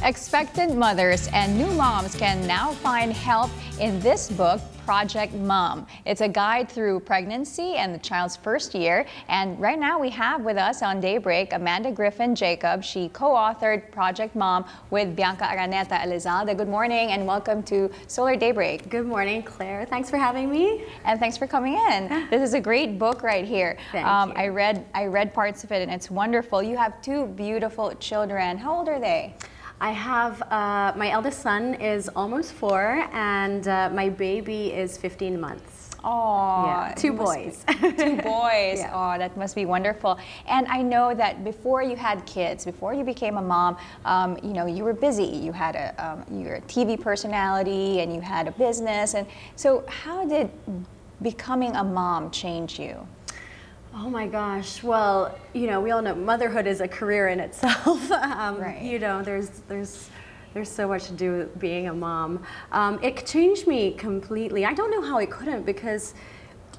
Expectant mothers and new moms can now find help in this book, Project Mom. It's a guide through pregnancy and the child's first year. And right now we have with us on Daybreak Amanda Griffin-Jacob. She co-authored Project Mom with Bianca Araneta-Elizalde. Good morning and welcome to Solar Daybreak. Good morning, Claire. Thanks for having me. And thanks for coming in. This is a great book right here. Thank you. I read parts of it and it's wonderful. You have two beautiful children. How old are they? I have, my eldest son is almost 4 and my baby is 15 months. Oh, yeah. Two boys. Two boys. Yeah. Oh, that must be wonderful. And I know that before you had kids, before you became a mom, you know, you were busy. You had you're a TV personality and you had a business. And so how did becoming a mom change you? Oh my gosh. Well, you know, we all know motherhood is a career in itself. Right. You know, there's so much to do with being a mom. It changed me completely. I don't know how it couldn't, because,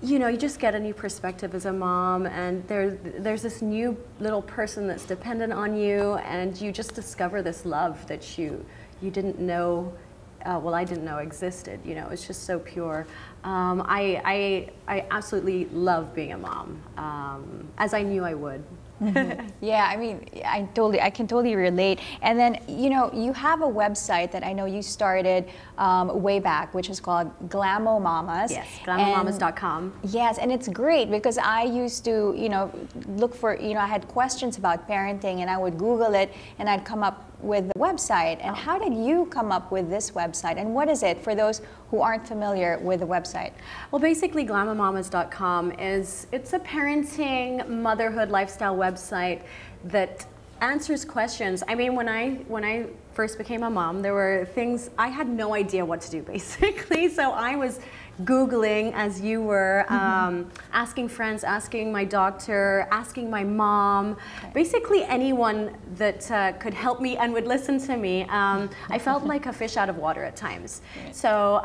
you know, you just get a new perspective as a mom, and there's this new little person that's dependent on you, and you just discover this love that you didn't know. Well, I didn't know existed. You know, it's just so pure. I absolutely love being a mom, as I knew I would. Mm-hmm. Yeah, I mean, I can totally relate. And then, you know, you have a website that I know you started way back, which is called Glamour Mamas. Yes, glamourmamas.com. Yes, and it's great because I used to, you know, look for, you know, I had questions about parenting and I would Google it and I'd come up with the website. And how did you come up with this website? And what is it for those who aren't familiar with the website? Well, basically, glamourmamas.com it's a parenting, motherhood, lifestyle website that answers questions. I mean, when I first became a mom, there were things I had no idea what to do, basically. So I was Googling as you were, asking friends, asking my doctor, asking my mom, basically anyone that could help me and would listen to me. I felt like a fish out of water at times. So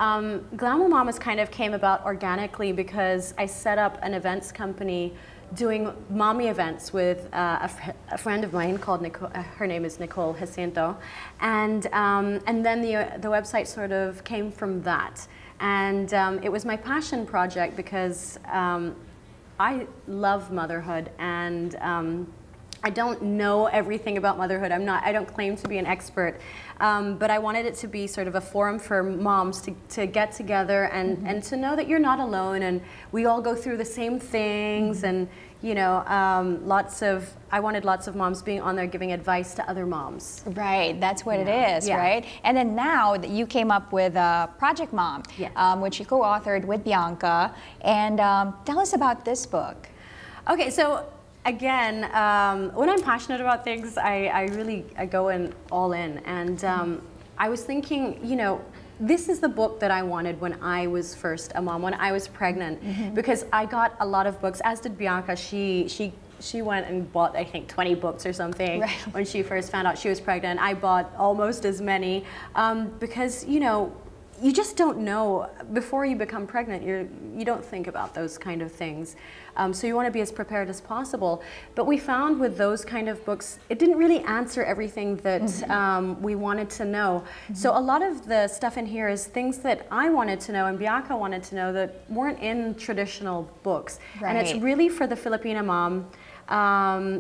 Glamour Mamas kind of came about organically because I set up an events company doing mommy events with a friend of mine called Nicole. Her name is Nicole Jacinto, and then the website sort of came from that. And it was my passion project because I love motherhood, and I don't know everything about motherhood. I don't claim to be an expert, but I wanted it to be sort of a forum for moms to get together and to know that you're not alone, and we all go through the same things, and you know, I wanted lots of moms being on there giving advice to other moms. Right, that's what it is, right? And then now that you came up with Project Mom, which you co-authored with Bianca, and tell us about this book. Okay, so again, when I'm passionate about things, I go in all in, and I was thinking, you know, this is the book that I wanted when I was first a mom, when I was pregnant, because I got a lot of books, as did Bianca. She went and bought, I think, 20 books or something when she first found out she was pregnant. I bought almost as many because, you know, you just don't know. Before you become pregnant, you don't think about those kind of things. So you want to be as prepared as possible. But we found with those kind of books, it didn't really answer everything that we wanted to know. So a lot of the stuff in here is things that I wanted to know and Bianca wanted to know that weren't in traditional books. And it's really for the Filipina mom.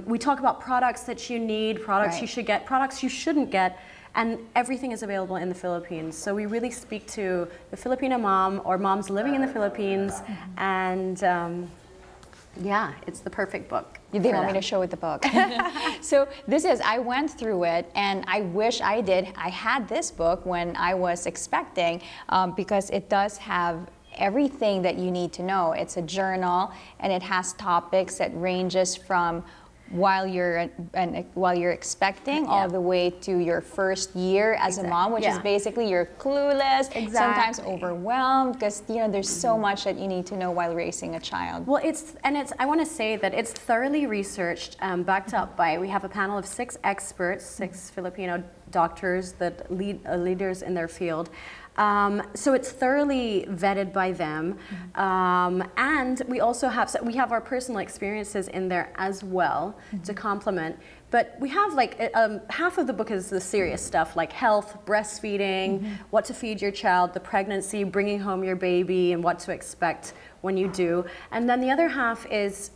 We talk about products that you need, products you should get, products you shouldn't get. And everything is available in the Philippines. So we really speak to the Filipino mom or moms living in the Philippines. And yeah, it's the perfect book. You didn't want me to show it the book. So I went through it, and I wish I had this book when I was expecting, because it does have everything that you need to know. It's a journal, and it has topics that ranges from while you're expecting all the way to your first year as a mom, which is basically you're clueless, sometimes overwhelmed, because you know there's so much that you need to know while raising a child. Well, I want to say that it's thoroughly researched, backed up by, we have a panel of 6 experts, 6 Filipino doctors that leaders in their field. So it's thoroughly vetted by them. And we also have, so we have our personal experiences in there as well to complement. But we have like, half of the book is the serious stuff like health, breastfeeding, what to feed your child, the pregnancy, bringing home your baby, and what to expect when you do. And then the other half is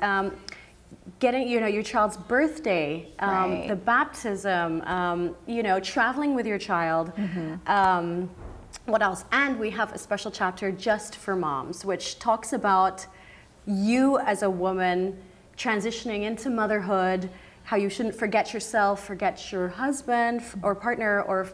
getting, your child's birthday, the baptism, traveling with your child. What else? And we have a special chapter just for moms, which talks about you as a woman transitioning into motherhood, how you shouldn't forget yourself, forget your husband or partner, or,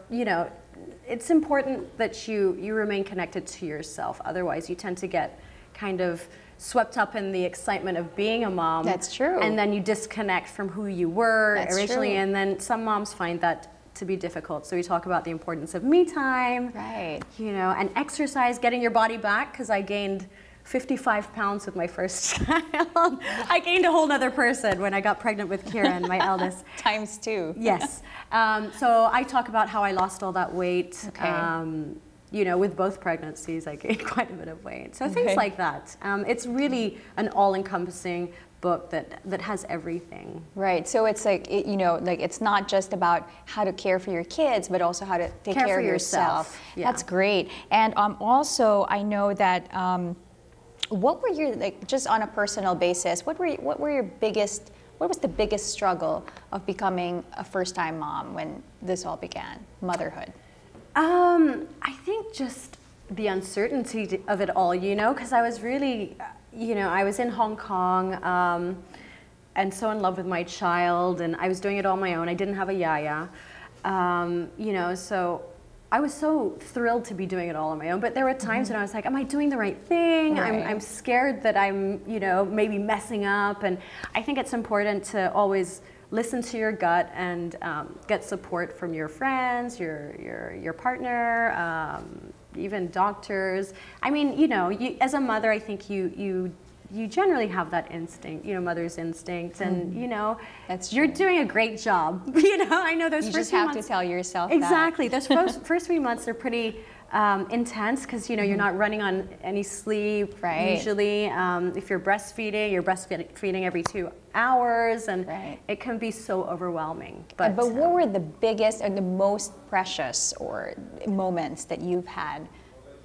it's important that you remain connected to yourself. Otherwise, you tend to get kind of swept up in the excitement of being a mom. That's true. And then you disconnect from who you were originally. True. And then some moms find that to be difficult. So we talk about the importance of me time, right? And exercise, getting your body back, because I gained 55 pounds with my first child. I gained a whole nother person when I got pregnant with Kieran, my eldest. Times 2. Yes. So I talk about how I lost all that weight. Okay. With both pregnancies, I gained quite a bit of weight. So things like that. It's really an all-encompassing book that has everything. Right. So it's like, it's not just about how to care for your kids, but also how to take care of yourself. Yeah. That's great. And also, I know that, what were your, just on a personal basis, what was the biggest struggle of becoming a first-time mom when this all began, motherhood? I think just the uncertainty of it all, because I was really, I was in Hong Kong and so in love with my child, and I was doing it on my own. I didn't have a yaya, so I was so thrilled to be doing it all on my own. But there were times when I was like, am I doing the right thing? Right. I'm scared that I'm, maybe messing up. And I think it's important to always listen to your gut and get support from your friends, your partner, even doctors. I mean, as a mother, I think you generally have that instinct, mother's instinct, and you're doing a great job. I know those you first just have months, to tell yourself exactly. that. Those first 3 months are pretty intense because you're not running on any sleep. Right. Usually, if you're breastfeeding every 2 hours, and it can be so overwhelming. But what were the biggest and the most precious or moments that you've had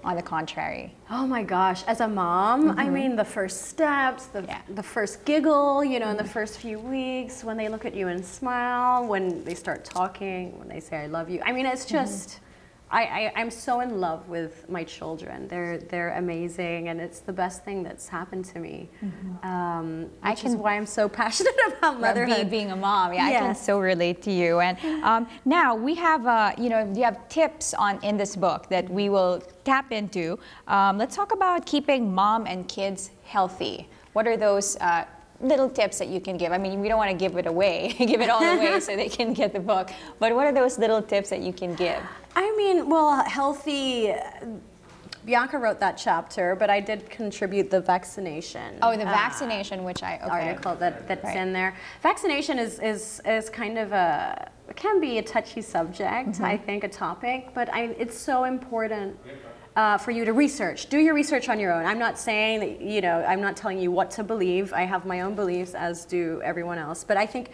on the contrary? Oh my gosh, as a mom, I mean, the first steps, the first giggle, in the first few weeks, when they look at you and smile, when they start talking, when they say, I love you. I mean, it's just, I'm so in love with my children. They're amazing, and it's the best thing that's happened to me. Which is why I'm so passionate about motherhood. Being a mom, yes. I can so relate to you. And now we have, you have tips in this book that we will tap into. Let's talk about keeping mom and kids healthy. What are those little tips that you can give? I mean, we don't want to give it away, give it all away so they can get the book. But what are those little tips that you can give? I mean, well, healthy, Bianca wrote that chapter, but I did contribute the vaccination. Oh, the vaccination, which article that's in there. Vaccination is kind of it can be a touchy subject, I think, a topic, but it's so important for you to research. Do your research on your own. I'm not saying that, I'm not telling you what to believe. I have my own beliefs, as do everyone else. But I think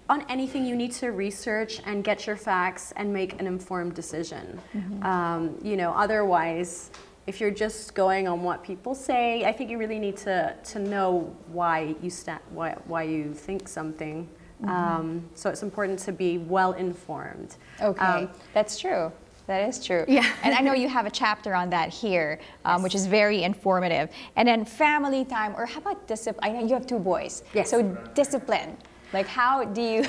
on anything, you need to research and get your facts and make an informed decision. Otherwise, if you're just going on what people say, I think you really need to know why you think something. So it's important to be well informed. Okay, that's true. That is true. Yeah. And I know you have a chapter on that here, which is very informative. And then family time, or how about discipline? I know you have 2 boys. Yes. So discipline. Like, how do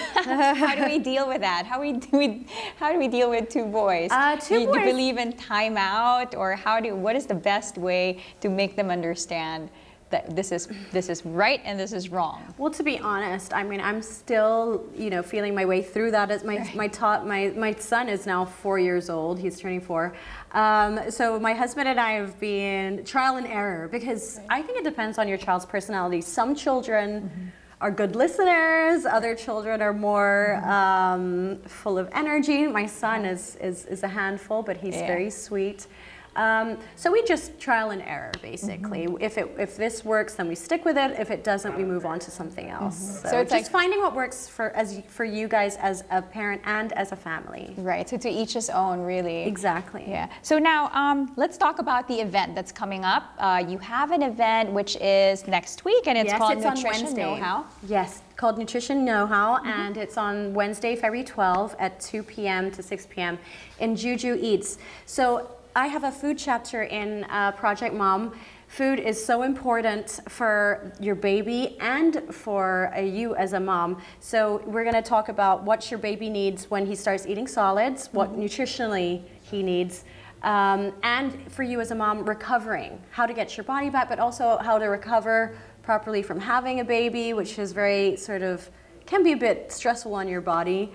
we deal with that? How do we deal with 2 boys? Do you believe in timeout, or what is the best way to make them understand that this is right and this is wrong? Well, to be honest, I mean, I'm still, feeling my way through that. As my son is now 4 years old. He's turning 4. So my husband and I have been trial and error, because I think it depends on your child's personality. Some children are good listeners. Other children are more full of energy. My son is a handful, but he's very sweet. So we just trial and error, basically. If this works, then we stick with it. If it doesn't, we move on to something else. So it's just like finding what works for you guys as a parent and as a family. Right, so to each his own, really. Exactly. Yeah. So now let's talk about the event that's coming up. You have an event which is next week, and it's called Nutrition Know-How. Yes, called Nutrition Know-How, and it's on Wednesday, February 12 at 2 p.m. to 6 p.m. in Juju Eats. So I have a food chapter in Project Mom. Food is so important for your baby and for you as a mom. So we're going to talk about what your baby needs when he starts eating solids, what nutritionally he needs, and for you as a mom, recovering, how to get your body back, but also how to recover properly from having a baby, which is very can be a bit stressful on your body.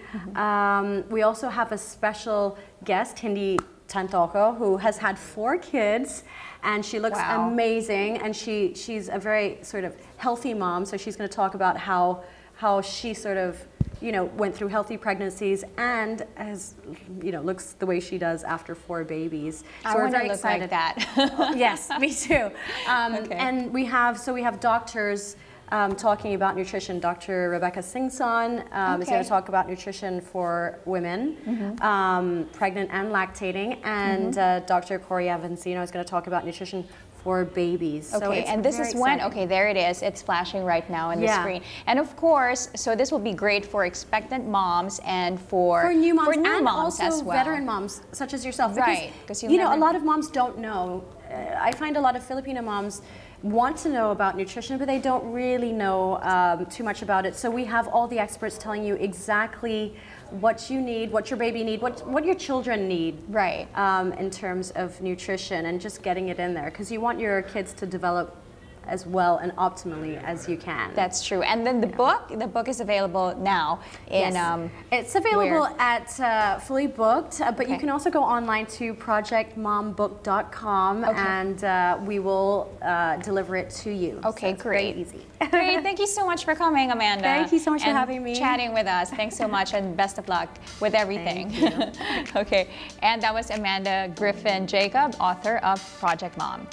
We also have a special guest, Hindi Tantoko, who has had 4 kids, and she looks amazing, and she's a very healthy mom, so she's going to talk about how she went through healthy pregnancies and looks the way she does after 4 babies. So we're very excited. Like that. Yes, me too. And we have doctors talking about nutrition. Dr. Rebecca Singson is going to talk about nutrition for women, pregnant and lactating, and Dr. Corey Avancino is going to talk about nutrition for babies. Okay, so and this is when, there it is. It's flashing right now on the screen. And of course, so this will be great for expectant moms and for new moms, and moms also as well. Veteran moms such as yourself. Right. Because a lot of moms don't know. I find a lot of Filipino moms want to know about nutrition, but they don't really know too much about it. So we have all the experts telling you exactly what you need, what your baby need, what your children need, right? In terms of nutrition, and just getting it in there, because you want your kids to develop as well and optimally as you can. That's true. And then the book is available now in it's available at Fully Booked, but you can also go online to projectmombook.com and we will deliver it to you. Okay, so great. Very easy. Great. Thank you so much for coming, Amanda. Thank you so much for having me. Chatting with us. Thanks so much, and best of luck with everything. Thank you. Okay, and that was Amanda Griffin-Jacob, author of Project Mom.